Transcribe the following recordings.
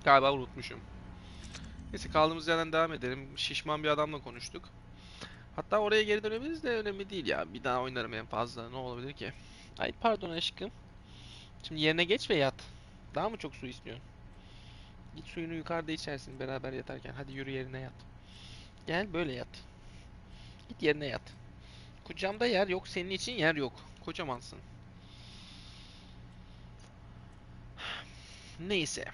Galiba unutmuşum. Neyse kaldığımız yerden devam edelim. Şişman bir adamla konuştuk. Hatta oraya geri dönebiliriz de önemli değil ya. Bir daha oynarım en fazla. Ne olabilir ki? Ay pardon aşkım. Şimdi yerine geç ve yat. Daha mı çok su istiyorsun? Git suyunu yukarıda içersin beraber yatarken. Hadi yürü yerine yat. Gel böyle yat. Git yerine yat. Kucağımda yer yok. Senin için yer yok. Kocamansın. Neyse.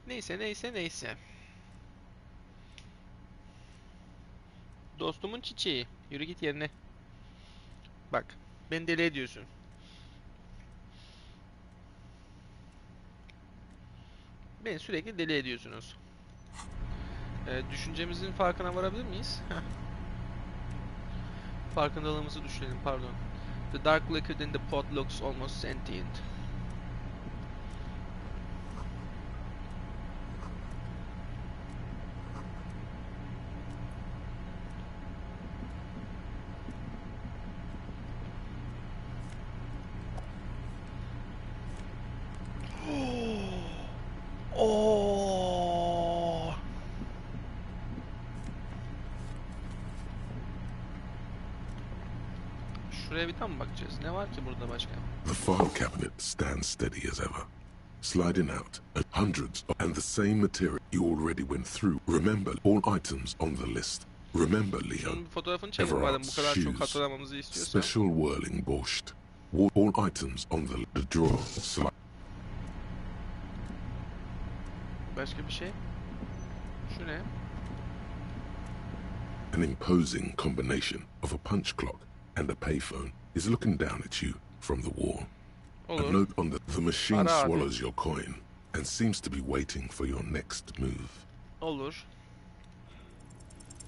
Neyse. Dostumun çiçeği. Yürü git yerine. Bak. Beni deli ediyorsun. Beni sürekli deli ediyorsunuz. Düşüncemizin farkına varabilir miyiz? Farkındalığımızı düşünelim, pardon. The dark liquid in the pot looks almost sentient. Oh! Şuraya bir tam bakacağız. Ne var ki burada başka? The file cabinet stands steady as ever, sliding out hundreds and the same material you already went through. Remember all items on the list. Remember, Leo. Şunun bir fotoğrafını çekelim madem bu kadar çok hatırlamamızı istiyorsan. Special whirling borscht. All items on the drawer. Başka bir şey? Şu ne? An imposing combination of a punch clock and a payphone is looking down at you from the wall. Olur. A note on the machine Ara abi. swallows your coin and seems to be waiting for your next move. Olur.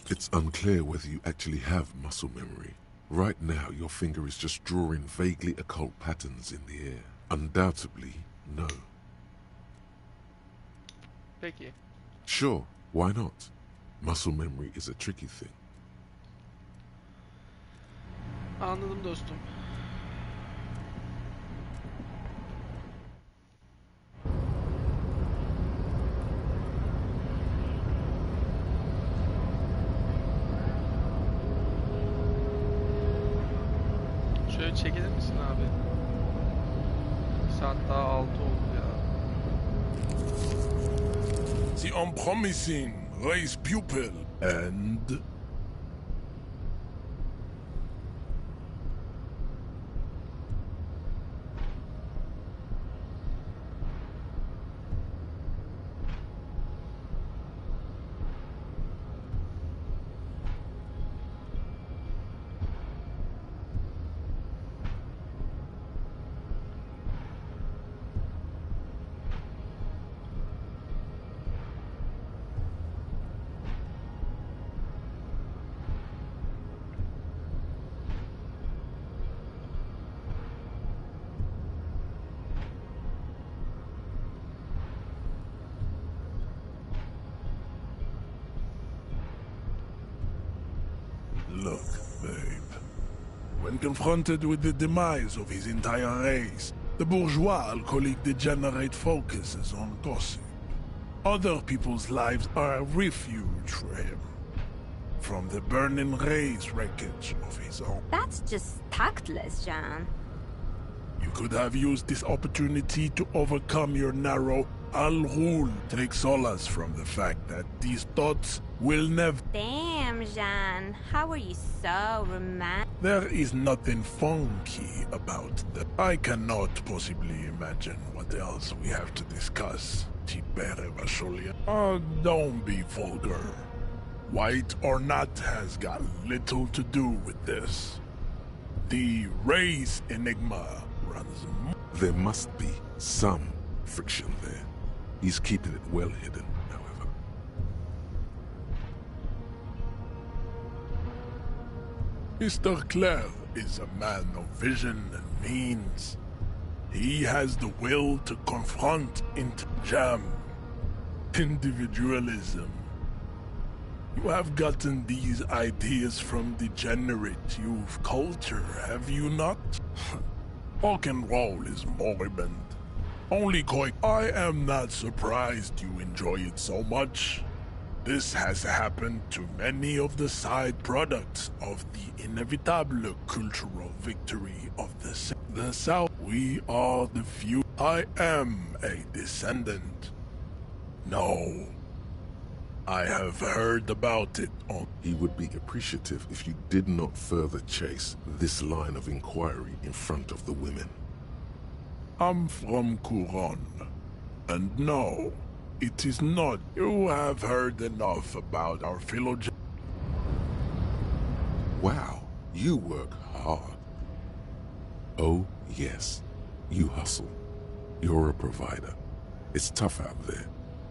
It's unclear whether you actually have muscle memory. Right now, your finger is just drawing vaguely occult patterns in the air. Undoubtedly, no. Peki. Sure, why not? Muscle memory is a tricky thing. Anladım dostum. Şöyle çekilir misin abi? Saat daha 6 oldu ya. The unpromising race pupil and look, babe. When confronted with the demise of his entire race, the bourgeois alcoholic degenerate focuses on gossip. Other people's lives are a refuge for him. From the burning race wreckage of his own. That's just tactless, Jan. You could have used this opportunity to overcome your narrow Al-Ghul. Take solace from the fact that these thoughts will never... Damn, Jan. How are you so romantic? There is nothing funky about that. I cannot possibly imagine what else we have to discuss. Oh, don't be vulgar. White or not has got little to do with this. The race enigma runs... There must be some friction there. He's keeping it well hidden, however. Mr. Clare is a man of vision and means. He has the will to confront jam, individualism. You have gotten these ideas from degenerate youth culture, have you not? Rock and roll is moribund. Only Koi. I am not surprised you enjoy it so much. This has happened to many of the side products of the inevitable cultural victory of the South. We are the few. I am a descendant. No. I have heard about it on. He would be appreciative if you did not further chase this line of inquiry in front of the women. I'm from Kuron. And no, it is not. You have heard enough about our phylogeny. Wow, you work hard. Oh, yes, you hustle. You're a provider. It's tough out there,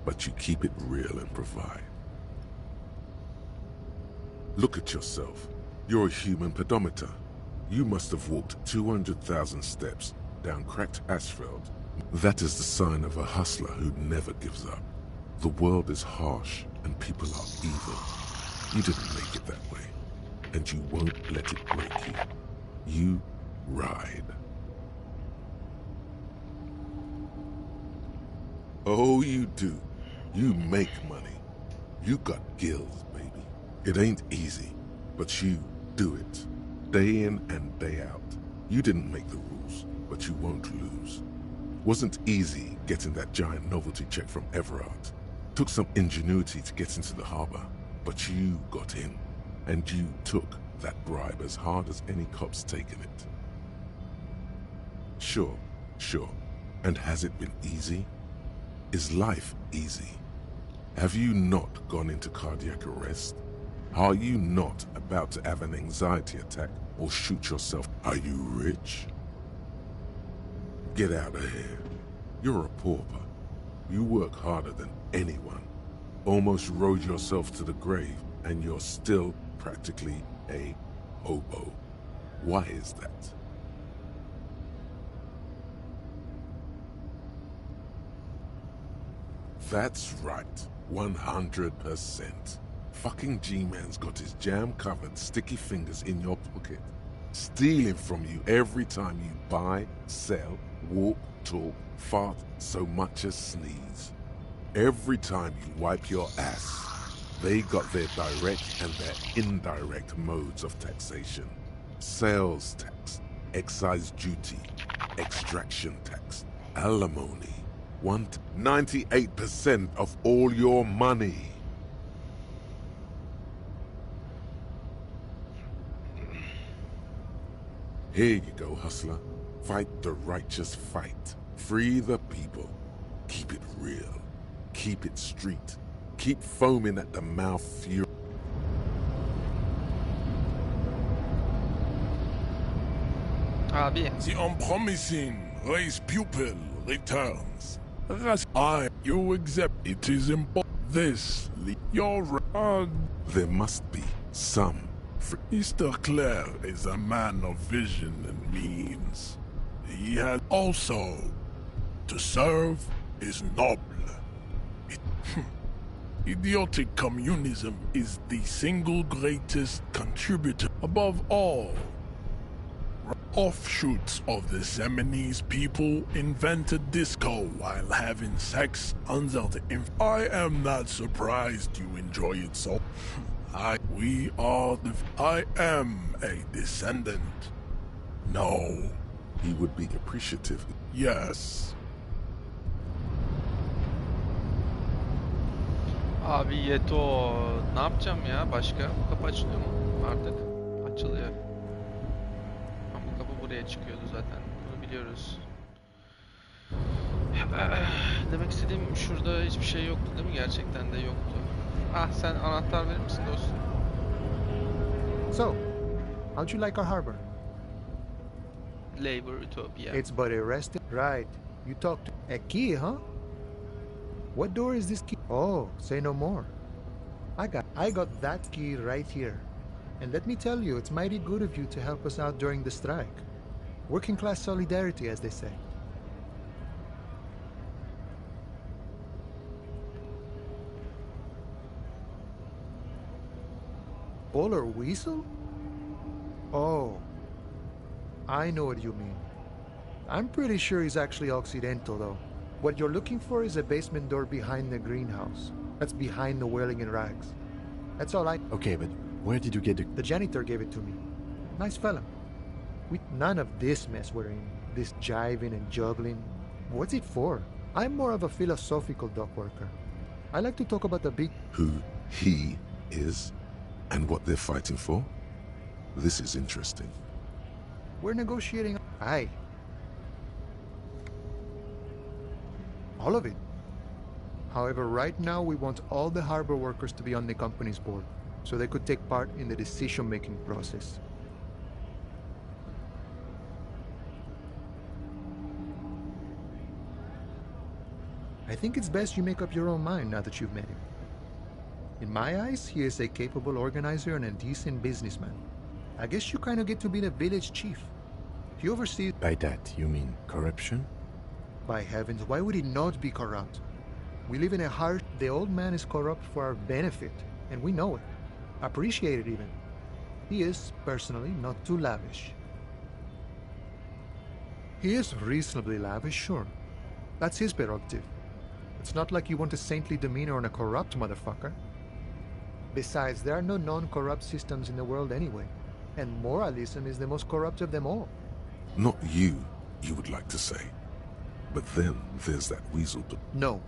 but you keep it real and provide. Look at yourself. You're a human pedometer. You must have walked 200,000 steps down cracked asphalt. That is the sign of a hustler who never gives up. The world is harsh and people are evil. You didn't make it that way, and you won't let it break you. You ride. Oh, you do. You make money. You got gills, baby. It ain't easy, but you do it. Day in and day out. You didn't make the rules, but you won't lose. Wasn't easy getting that giant novelty check from Everard. Took some ingenuity to get into the harbor, but you got in, and you took that bribe as hard as any cop's taken it. Sure. And has it been easy? Is life easy? Have you not gone into cardiac arrest? Are you not about to have an anxiety attack or shoot yourself? Are you rich? Get out of here. You're a pauper. You work harder than anyone. Almost rode yourself to the grave, and you're still practically a hobo. Why is that? That's right. 100%. Fucking G-Man's got his jam-covered sticky fingers in your pocket, stealing from you every time you buy, sell, walk, talk, fart, so much as sneeze. Every time you wipe your ass, they got their direct and their indirect modes of taxation. Sales tax, excise duty, extraction tax, alimony. 98% of all your money. Here you go, hustler. Fight the righteous fight. Free the people. Keep it real. Keep it street. Keep foaming at the mouth fury. Abi. The unpromising race pupil returns. You accept it is important. This, your There must be some. Mr. Clare is a man of vision and means. He has also to serve is noble. Idiotic communism is the single greatest contributor. Above all, offshoots of the Seminese people invented disco while having sex under the I am not surprised you enjoy it so. I am a descendant. No. He would be appreciative. Yes. Abi yeto. Ne yapacağım ya başka? Bu kapı açılıyor mu? Artık açılıyor. Ama bu kapı buraya çıkıyordu zaten. Bunu biliyoruz. Demek istediğim şurada hiçbir şey yoktu değil mi? Gerçekten de yoktu. Ah sen anahtar verir misin dostum? So, how'd you like our harbor? Labor Utopia. It's but a resting. Right. You talked to a key, huh? What door is this key? Oh, say no more. I got that key right here. And let me tell you, it's mighty good of you to help us out during the strike. Working class solidarity, as they say. Polar weasel? Oh, I know what you mean. I'm pretty sure he's actually Occidental, though. What you're looking for is a basement door behind the greenhouse. That's behind the whirling in rags. That's all I... Okay, but where did you get the... The janitor gave it to me. Nice fella. With none of this mess we're in. This jiving and juggling. What's it for? I'm more of a philosophical dock worker. I like to talk about the big... Who he is and what they're fighting for? This is interesting. We're negotiating... Aye. All of it. However, right now we want all the harbor workers to be on the company's board, so they could take part in the decision-making process. I think it's best you make up your own mind now that you've met him. In my eyes, he is a capable organizer and a decent businessman. I guess you kind of get to be the village chief. He oversees... By that, you mean corruption? By heavens, why would he not be corrupt? We live in a harsh... The old man is corrupt for our benefit, and we know it. Appreciate it even. He is, personally, not too lavish. He is reasonably lavish, sure. That's his prerogative. It's not like you want a saintly demeanor on a corrupt motherfucker. Besides, there are no non-corrupt systems in the world anyway, and moralism is the most corrupt of them all. Not you would like to say. But then there's that weasel... No.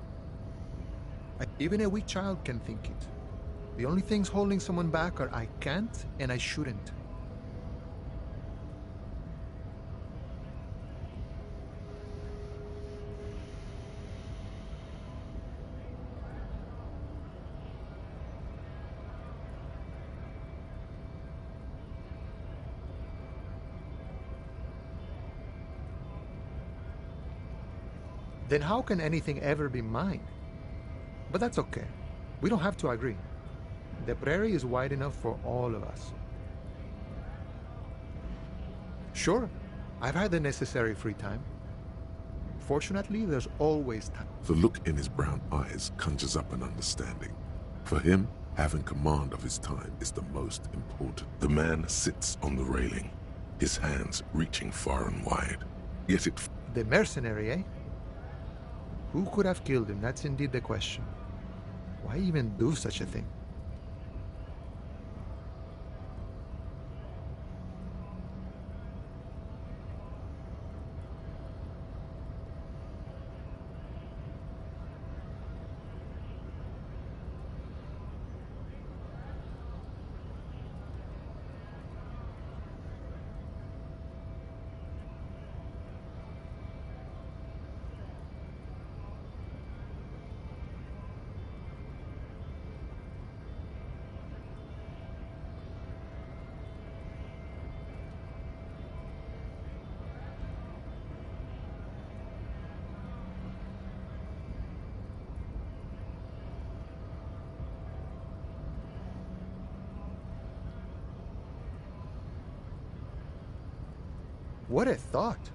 Even a weak child can think it. The only things holding someone back are I can't and I shouldn't. Then how can anything ever be mine? But that's okay. We don't have to agree. The prairie is wide enough for all of us. Sure, I've had the necessary free time. Fortunately, there's always time. The look in his brown eyes conjures up an understanding. For him, having command of his time is the most important. The man sits on the railing, his hands reaching far and wide. Yet it... The mercenary, eh? Who could have killed him? That's indeed the question. Why even do such a thing? What a thought!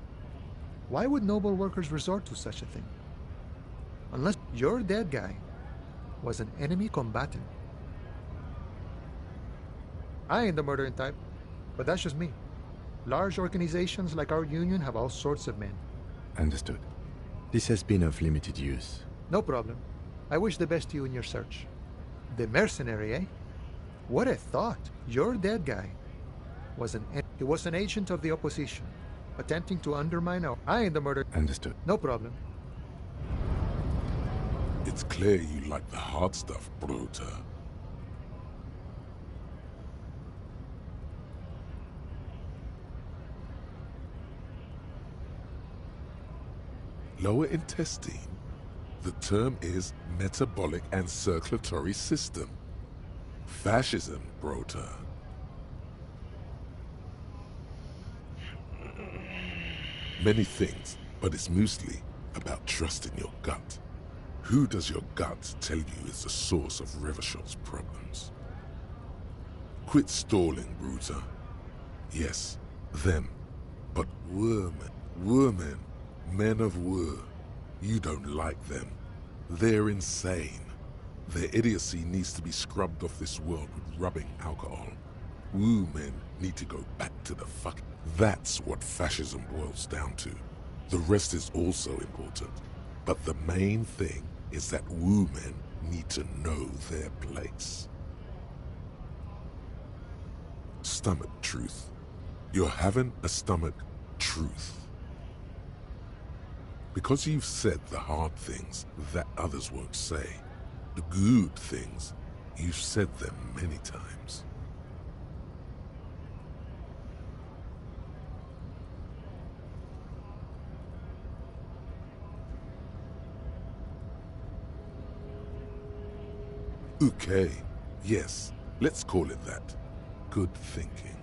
Why would noble workers resort to such a thing? Unless your dead guy was an enemy combatant. I ain't the murdering type, but that's just me. Large organizations like our union have all sorts of men. Understood. This has been of limited use. No problem. I wish the best to you in your search. The mercenary, eh? What a thought! Your dead guy was he was an agent of the opposition, attempting to undermine our... I ain't the murder... Understood. No problem. It's clear you like the hard stuff, Bruta. Lower intestine. The term is metabolic and circulatory system. Fascism, Bruta. Many things, but it's mostly about trusting your gut. Who does your gut tell you is the source of Revachot's problems? Quit stalling, Bruta. Yes, them. But women, men of war. You don't like them. They're insane. Their idiocy needs to be scrubbed off this world with rubbing alcohol. Women need to go back to the fuck. That's what fascism boils down to. The rest is also important. But the main thing is that women need to know their place. Stomach truth. You're having a stomach truth. Because you've said the hard things that others won't say, the good things, you've said them many times. Okay, yes, let's call it that. Good thinking.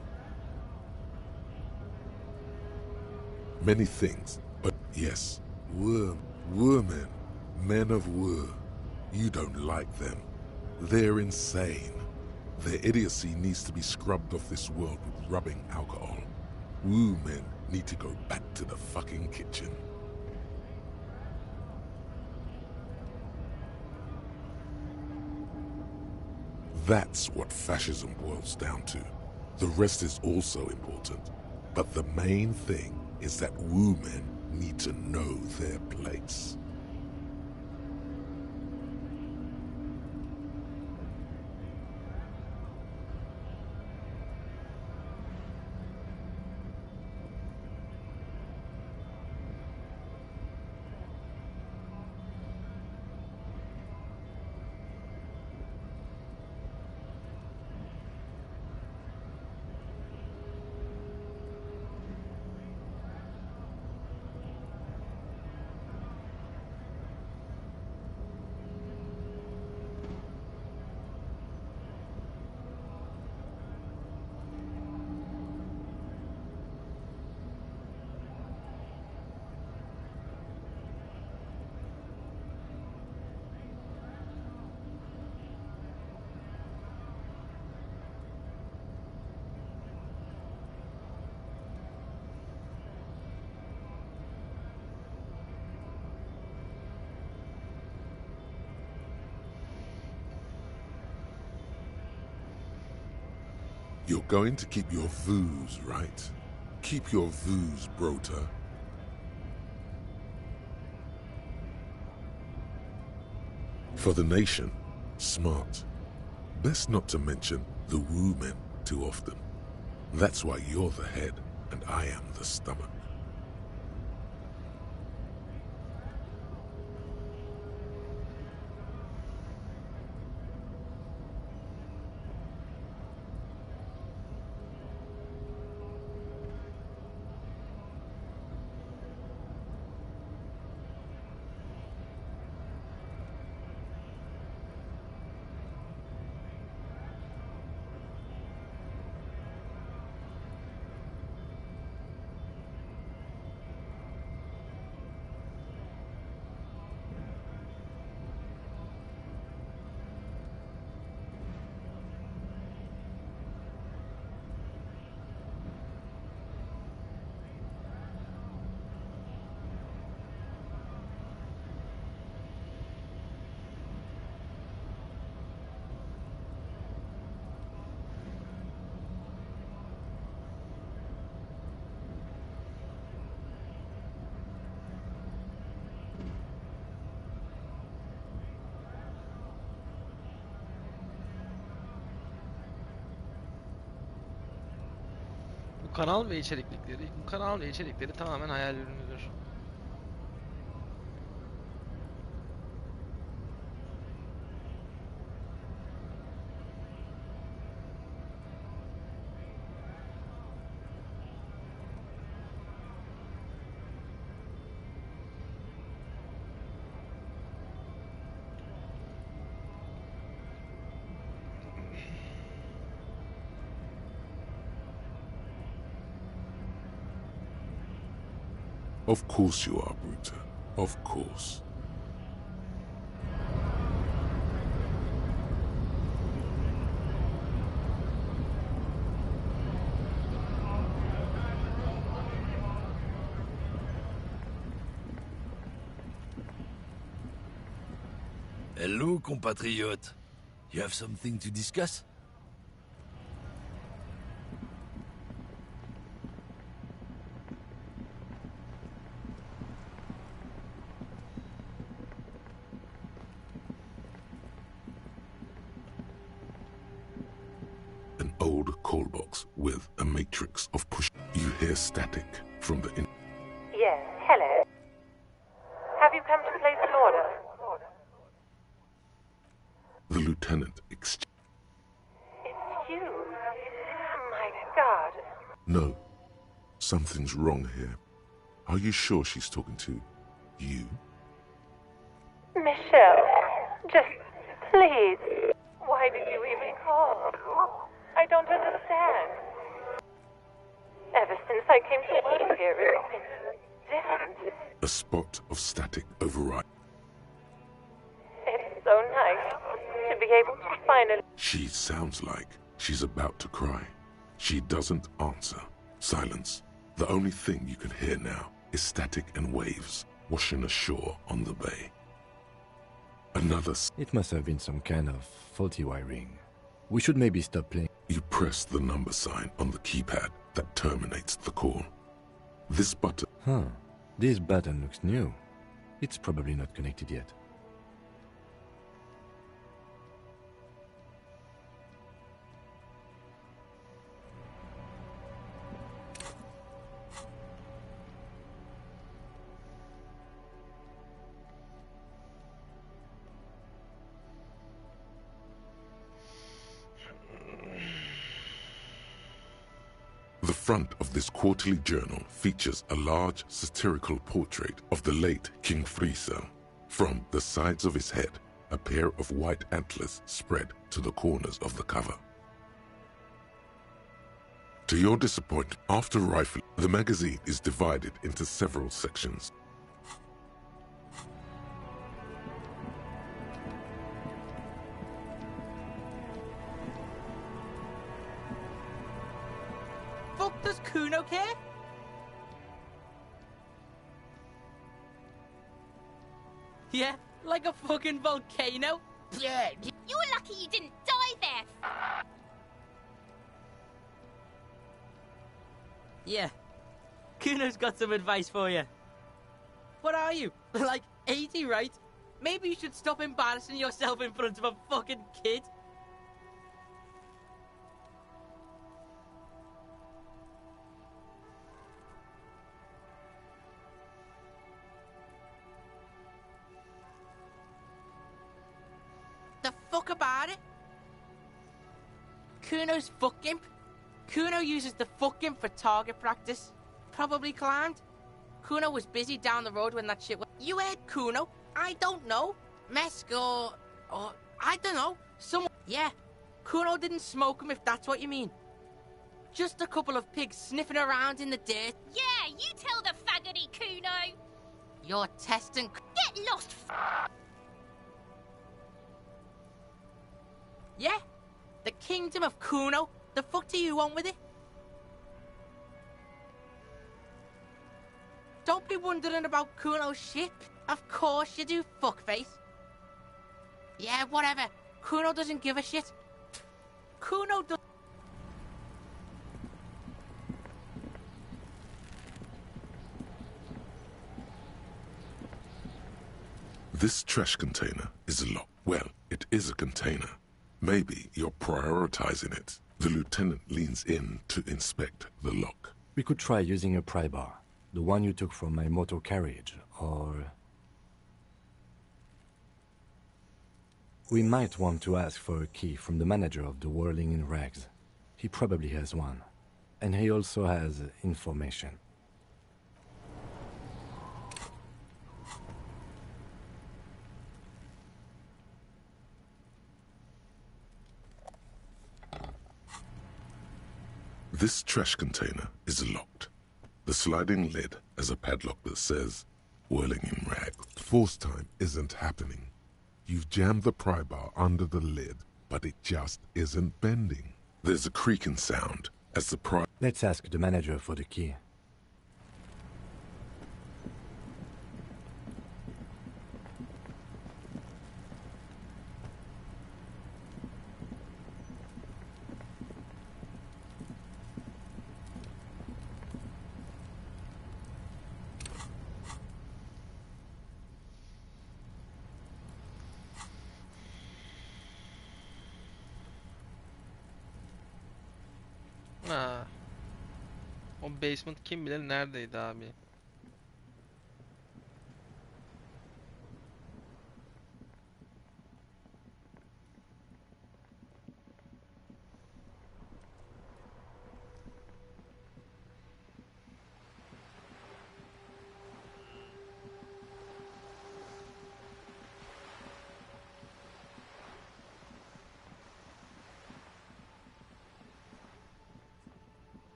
Many things, but yes, women, men of war. You don't like them. They're insane. Their idiocy needs to be scrubbed off this world with rubbing alcohol. Women need to go back to the fucking kitchen. That's what fascism boils down to. The rest is also important. But the main thing is that women need to know their place. You're going to keep your views, right? Keep your views, Brota. For the nation, smart. Best not to mention the women too often. That's why you're the head and I am the stomach. Bu kanal ve içerikleri tamamen hayal ürünüdür. Of course you are, Bruta. Of course. Hello, compatriote. You have something to discuss? call box with a matrix of push. You hear static from the in. Yes, hello. Have you come to place an order? The lieutenant It's you. Oh my God. No, something's wrong here. Are you sure she's talking to you? Michelle, just please. Why did you even call? I don't understand. Ever since I came to work here, it's been different. A spot of static override. It's so nice to be able to finally... She sounds like she's about to cry. She doesn't answer. Silence. The only thing you can hear now is static and waves washing ashore on the bay. Another... It must have been some kind of faulty wiring. We should maybe stop playing. You press the number sign on the keypad that terminates the call. This button... Huh. This button looks new. It's probably not connected yet. The front of this quarterly journal features a large satirical portrait of the late King Friesel. From the sides of his head, a pair of white antlers spread to the corners of the cover. To your disappointment, after rifling, the magazine is divided into several sections. Does Kuno care? Yeah, like a fucking volcano. Yeah. You're lucky you didn't die there. Yeah. Kuno's got some advice for you. What are you? Like 80, right? Maybe you should stop embarrassing yourself in front of a fucking kid. The fuck about it? Kuno's fuck gimp. Kuno uses the fuck gimp for target practice. Probably climbed. Kuno was busy down the road when that shit was... You heard Kuno? I don't know. Mesk or I don't know. Someone... Yeah. Kuno didn't smoke him if that's what you mean. Just a couple of pigs sniffing around in the dirt. Yeah, you tell the faggoty Kuno. You're testing... Get lost, Yeah? The kingdom of Kuno? The fuck do you want with it? Don't be wondering about Kuno's shit. Of course you do, fuckface. Yeah, whatever. Kuno doesn't give a shit. Kuno does... This trash container is locked. Well, it is a container. Maybe you're prioritizing it. The lieutenant leans in to inspect the lock. We could try using a pry bar. The one you took from my motor carriage, or... We might want to ask for a key from the manager of the Whirling in Rags. He probably has one. And he also has information. This trash container is locked. The sliding lid has a padlock that says, Whirling in Rags. Force time isn't happening. You've jammed the pry bar under the lid, but it just isn't bending. There's a creaking sound as the pry... Let's ask the manager for the key. Ha, o basement kim bilir neredeydi abi.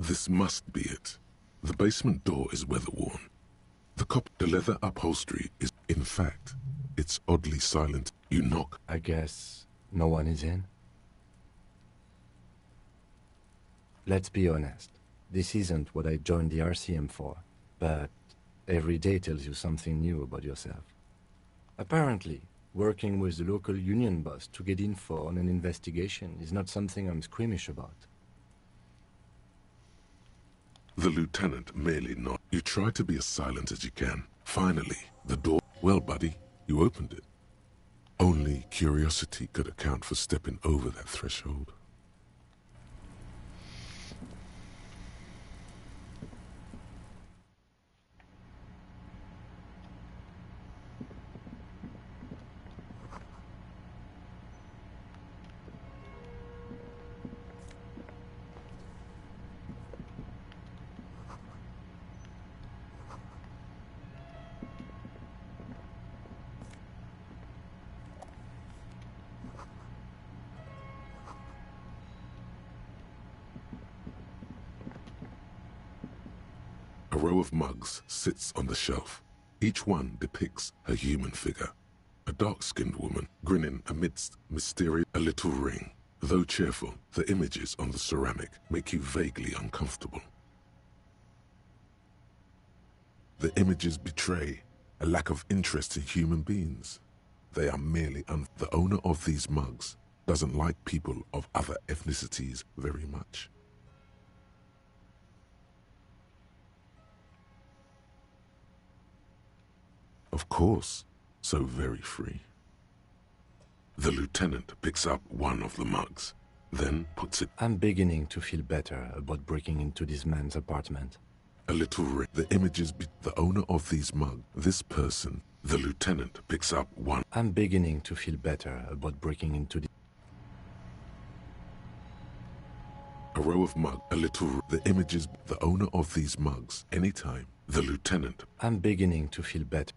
This must be it. The basement door is weather-worn. The leather upholstery is, in fact, it's oddly silent. You knock. I guess no one is in. Let's be honest. This isn't what I joined the RCM for, but every day tells you something new about yourself. Apparently, working with the local union boss to get info on an investigation is not something I'm squeamish about. The lieutenant merely nodded. You try to be as silent as you can. Finally, the door... Well, buddy, you opened it. Only curiosity could account for stepping over that threshold. A row of mugs sits on the shelf. Each one depicts a human figure. A dark-skinned woman grinning amidst mysterious a little ring. Though cheerful, the images on the ceramic make you vaguely uncomfortable. The images betray a lack of interest in human beings. They are merely the owner of these mugs doesn't like people of other ethnicities very much. Of course, so very free. The lieutenant picks up one of the mugs, then puts it... I'm beginning to feel better about breaking into this man's apartment. A little ring. The images the owner of these mugs. This person, the lieutenant picks up one... I'm beginning to feel better about breaking into the... A row of mugs. A little... The images... The owner of these mugs. Anytime. The lieutenant... I'm beginning to feel better.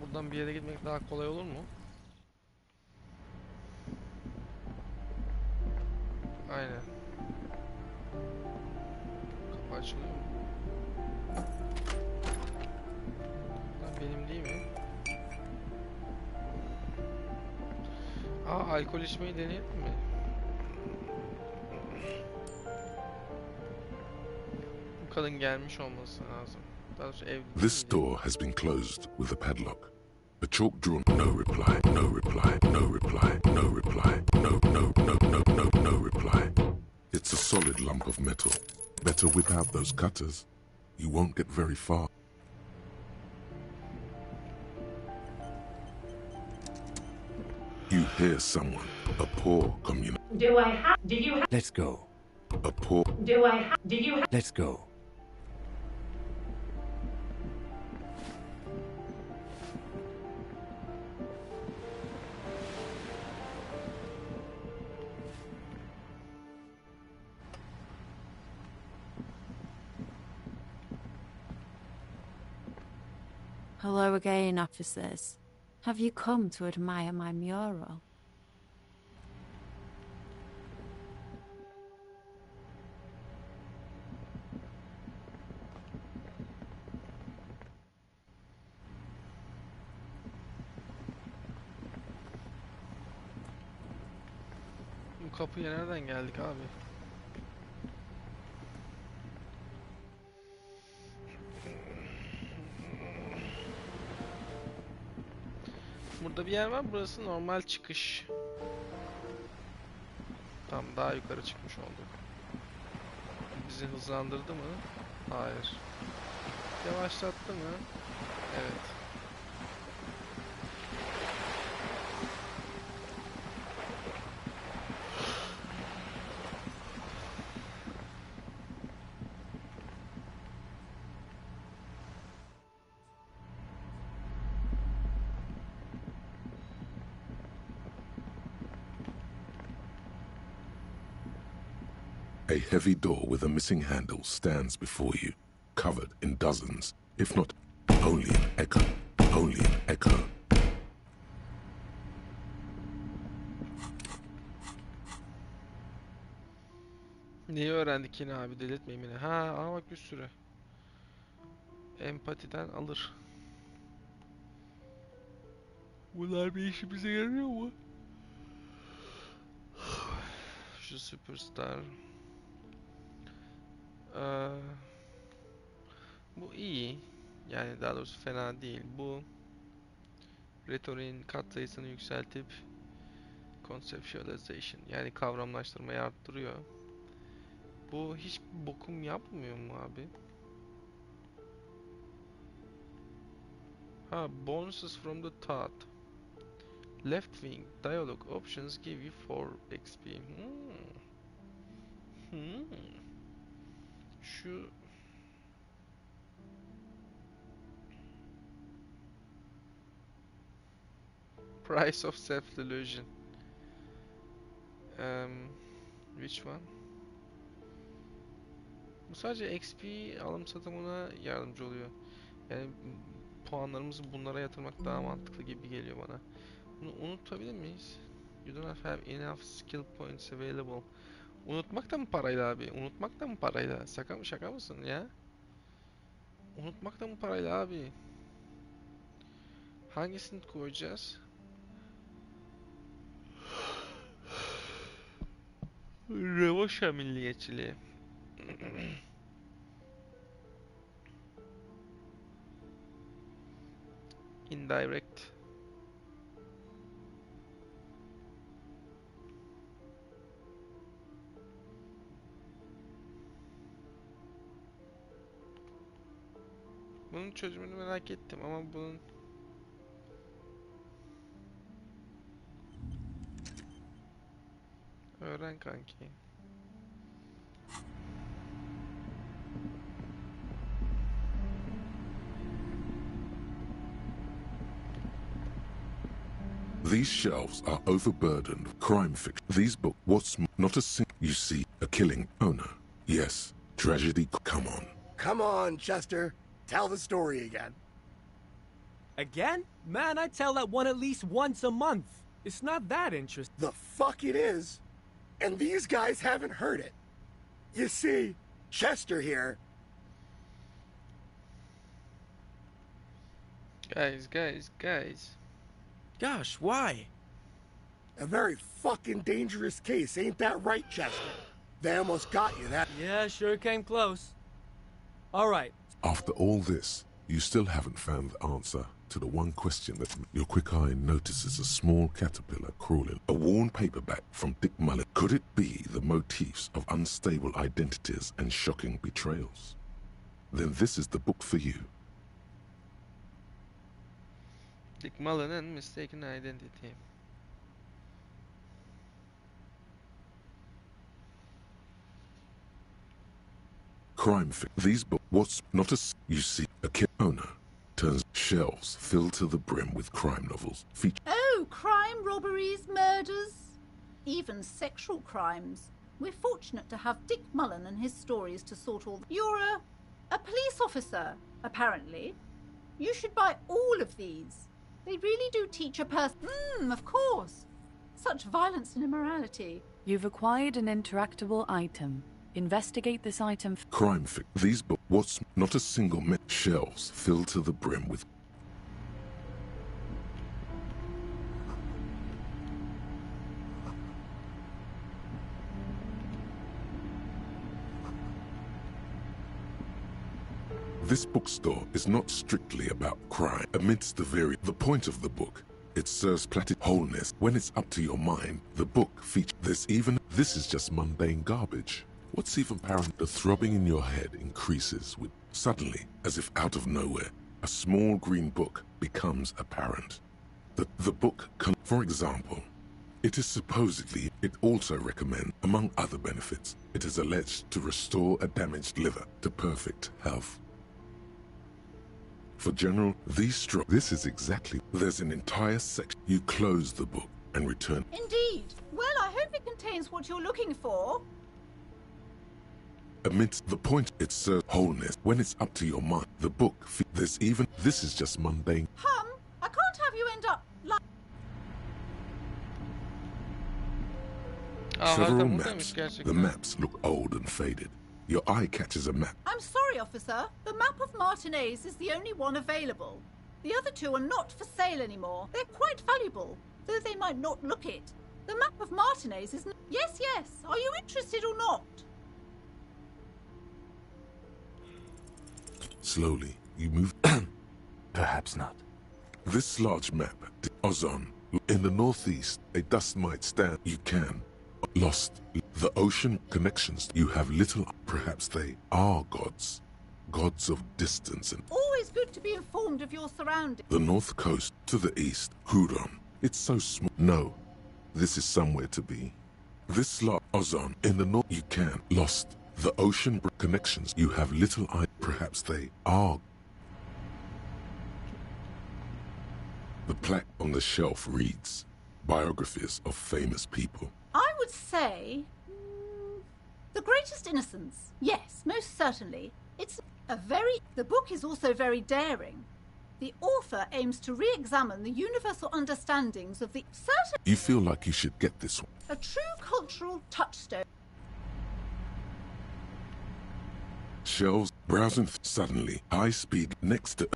Buradan bir yere gitmek daha kolay olur mu? Aynen. Kapı açılıyor mu? Lan benim değil mi? Aa, alkol içmeyi deneyelim mi? kadın gelmiş olması lazım. Daha doğrusu evli değil This miydi? door has been closed with a padlock. A chalk drawn. No reply. No reply. No reply. No reply. No. No reply. It's a solid lump of metal. Better whip out those cutters. You won't get very far. You hear someone. A poor communal. Let's go. A poor. Let's go. Hello again, officers. Have you come to admire my mural? Bu kapıya nereden geldik abi? Burada bir yer var. Burası normal çıkış. Tam daha yukarı çıkmış olduk. Bizi hızlandırdı mı? Hayır. Yavaşlattı mı? Evet. A heavy door with a missing handle stands before you, covered in dozens, if not only an echo. Only an echo. Neyi öğrendik yine abi? Delirtmeyeyim yine. Ha, bak bir sürü. Empatiden alır. Bunlar bir işimize yarıyor mu? Şu Superstar. Bu iyi. Yani daha doğrusu fena değil. Bu retoriğin katsayısını yükseltip conceptualization yani kavramlaştırmayı arttırıyor. Bu hiç bokum yapmıyor mu abi? Ha, bonuses from the thought. Left wing dialogue options give you 4 XP. Şu price of self delusion. Which one? Bu sadece XP alım satımına yardımcı oluyor. Yani puanlarımızı bunlara yatırmak daha mantıklı gibi geliyor bana. Bunu unutabilir miyiz? You do not have enough skill points available. Unutmak da mı parayla abi? Unutmak da mı parayla? Şaka mısın ya? Unutmak da mı parayla abi? Hangisini koyacağız? Revaşa milliyetçiliği. Indirect. Bunun çözümünü merak ettim ama bunun öğren kanki. These shelves are overburdened with crime fiction. These books, not a single. You see, a killing. Oh no. Yes, tragedy. Come on. Come on, Chester. Tell the story again. Again? Man, I tell that one at least once a month. It's not that interesting. The fuck it is. And these guys haven't heard it. You see, Chester here. Guys. Gosh, why? A very fucking dangerous case, ain't that right, Chester? They almost got you, that... Yeah, sure came close. All right. After all this, you still haven't found the answer to the one question that your quick eye notices a small caterpillar crawling. A worn paperback from Dick Mullen. Could it be the motifs of unstable identities and shocking betrayals? Then this is the book for you. Dick Mullen and Mistaken Identity. Crime fiction. These books, what's not a... You see, a kid owner turns shelves filled to the brim with crime novels. Oh, crime, robberies, murders, even sexual crimes. We're fortunate to have Dick Mullen and his stories to sort all... You're a police officer, apparently. You should buy all of these. They really do teach a person... of course. Such violence and immorality. You've acquired an interactable item. Investigate this item. Crime fiction. These books, what's not a single shelves filled to the brim with... This bookstore is not strictly about crime. Amidst the point of the book, it serves platted wholeness. When it's up to your mind, the book features this is just mundane garbage. What's even apparent? The throbbing in your head increases with suddenly, as if out of nowhere, a small green book becomes apparent. The book, for example, it also recommends, among other benefits, it is alleged to restore a damaged liver to perfect health. For general, this is exactly, there's an entire section. You close the book and return. Indeed. Well, I hope it contains what you're looking for. Amidst the point, it serves wholeness. When it's up to your mind, the book, this is just mundane. I can't have you end up like... Several maps. The maps look old and faded. Your eye catches a map. I'm sorry, officer. The map of Martinez is the only one available. The other two are not for sale anymore. They're quite valuable, though they might not look it. The map of Martinez is... Yes, yes. Are you interested or not? Slowly, you move... Perhaps not. This large map, Ozon. In the northeast, a dust mite stand. You can. Lost. The ocean connections. You have little... Perhaps they are gods. Gods of distance and... Always good to be informed of your surroundings. The north coast. To the east. Huron. It's so small. No. This is somewhere to be. This large... Ozon. In the north, you can. Lost. The ocean connections. You have little eye. Perhaps they are. The plaque on the shelf reads, biographies of famous people. I would say... The Greatest Innocence. Yes, most certainly. It's a very... The book is also very daring. The author aims to re-examine the universal understandings of the... You feel like you should get this one. A true cultural touchstone. Shelves, browsing suddenly, high speed, next to...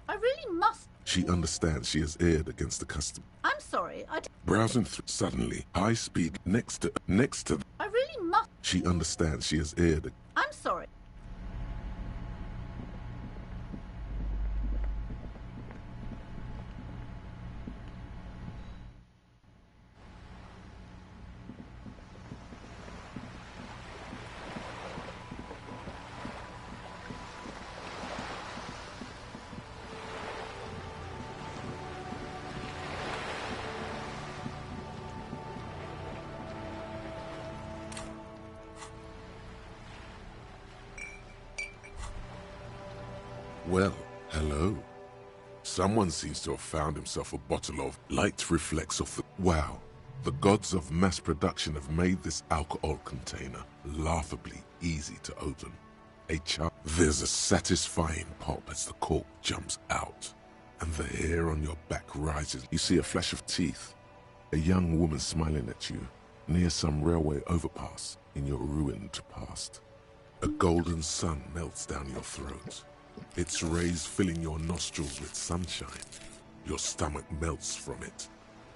I really must... She understands she has erred against the custom. I'm sorry, Browsing suddenly, high speed, next to... I really must... She understands she has erred. I'm sorry. Well, hello. Someone seems to have found himself a bottle of light reflects off the... Wow. The gods of mass production have made this alcohol container laughably easy to open. There's a satisfying pop as the cork jumps out, and the hair on your back rises. You see a flash of teeth. A young woman smiling at you near some railway overpass in your ruined past. A golden sun melts down your throat. Its rays filling your nostrils with sunshine. Your stomach melts from it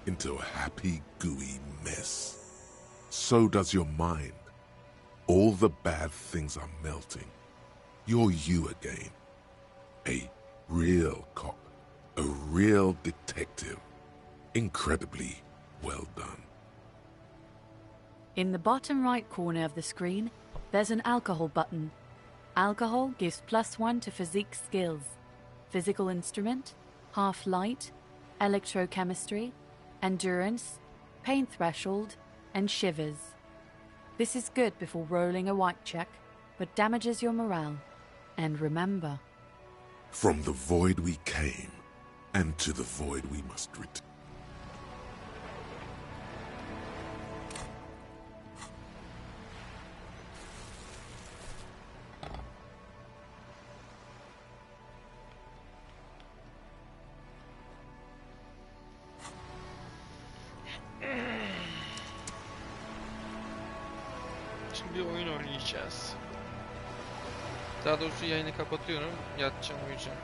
into a happy, gooey mess. So does your mind. All the bad things are melting. You're you again. A real cop. A real detective. Incredibly well done. In the bottom right corner of the screen, there's an alcohol button. Alcohol gives +1 to physique skills. Physical instrument, half light, electrochemistry, endurance, pain threshold, and shivers. This is good before rolling a white check, but damages your morale. And remember, from the void we came, and to the void we must return. Şimdi bir oyun oynayacağız. Daha doğrusu yayını kapatıyorum. Yatacağım, uyuyacağım.